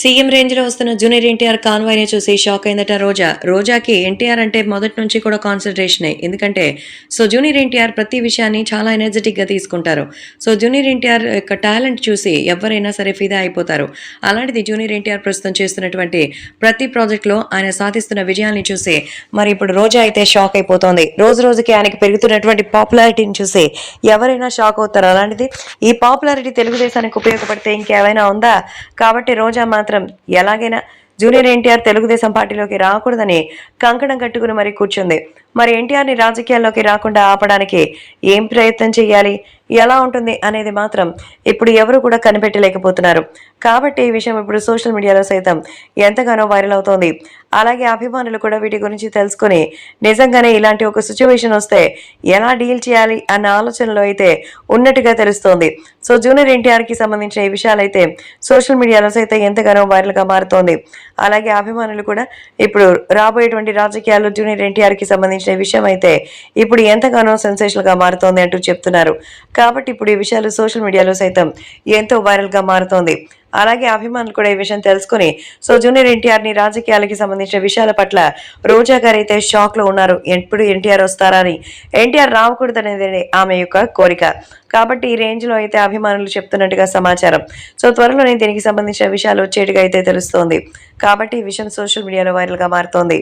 CM రేంజ్‌లో వస్తున్న junior NTR కాన్వాయ్‌ని చూసి షాక్ అయిందట రోజా. రోజాకి ఎన్టీఆర్ అంటే మొదటి నుంచి కూడా కాన్సంట్రేషనే. ఎందుకంటే జూనియర్ ఎన్టీఆర్ ప్రతి విషయాన్ని చాలా ఎనర్జిటిక్‌గా తీసుకుంటారు. జూనియర్ ఎన్టీఆర్ యొక్క టాలెంట్ చూసి ఎవ్వరైనా సరే ఫిదా అయిపోతారు. అలాంటిది జూనియర్ ఎన్టీఆర్ ప్రస్తుతం చేస్తున్నటువంటి ప్రతి ప్రాజెక్ట్‌లో ఆయన సాధిస్తున్న విజయాల్ని చూసి మరి ఇప్పుడు రోజా అయితే షాక్ అయిపోతోంది. రోజు రోజుకి ఆయనకి పెరుగుతున్నటువంటి పాపులారిటీని చూసి ఎవరైనా షాక్ అవుతారు. అలాంటిది ఈ పాపులారిటీ తెలుగుదేశానికి ఉపయోగపడితే ఇంకేమైనా ఉందా? కాబట్టి రోజా మాత్రం ఎలాగైనా జూనియర్ ఎన్టీఆర్ తెలుగుదేశం పార్టీలోకి రాకూడదని కంకణం కట్టుకుని మరీ కూర్చుంది. మరి ఎన్టీఆర్‌ని రాజకీయాల్లోకి రాకుండా ఆపడానికి ఏం ప్రయత్నం చేయాలి? ఎలా ఉంటుంది అనేది మాత్రం ఇప్పుడు ఎవరు కూడా కనిపెట్టలేకపోతున్నారు. కాబట్టి ఈ విషయం ఇప్పుడు సోషల్ మీడియాలో సైతం ఎంతగానో వైరల్ అవుతోంది. అలాగే అభిమానులు కూడా వీటి గురించి తెలుసుకొని నిజంగానే ఇలాంటి ఒక సిట్యుయేషన్ వస్తే ఎలా డీల్ చేయాలి అన్న ఆలోచనలో అయితే ఉన్నట్టుగా తెలుస్తోంది. జూనియర్ ఎన్టీఆర్‌కి సంబంధించిన ఈ విషయాలైతే సోషల్ మీడియాలో సైతం ఎంతగానో వైరల్‌గా మారుతోంది. అలాగే అభిమానులు కూడా ఇప్పుడు రాబోయేటువంటి రాజకీయాల్లో జూనియర్ ఎన్టీఆర్‌కి సంబంధించిన విషయం అయితే ఇప్పుడు ఎంతగానో సెన్సేషనల్‌గా మారుతోంది అంటూ చెప్తున్నారు. కాబట్టి ఇప్పుడు ఈ విషయాలు సోషల్ మీడియాలో సైతం ఎంతో వైరల్‌గా మారుతోంది. అలాగే అభిమానులు కూడా ఈ విషయం తెలుసుకొని జూనియర్ ఎన్టీఆర్‌ని రాజకీయాలకి సంబంధించిన విషయాల పట్ల రోజా గారైతే షాక్‌లో ఉన్నారు. ఎప్పుడు ఎన్టీఆర్ వస్తారా అని. ఎన్టీఆర్ రాకూడదనేది ఆమె యొక్క కోరిక. కాబట్టి ఈ రేంజ్‌లో అయితే అభిమానులు చెప్తున్నట్టుగా సమాచారం. త్వరలోనే దీనికి సంబంధించిన విషయాలు వచ్చేట్టుగా అయితే తెలుస్తోంది. కాబట్టి ఈ విషయం సోషల్ మీడియాలో వైరల్‌గా మారుతోంది.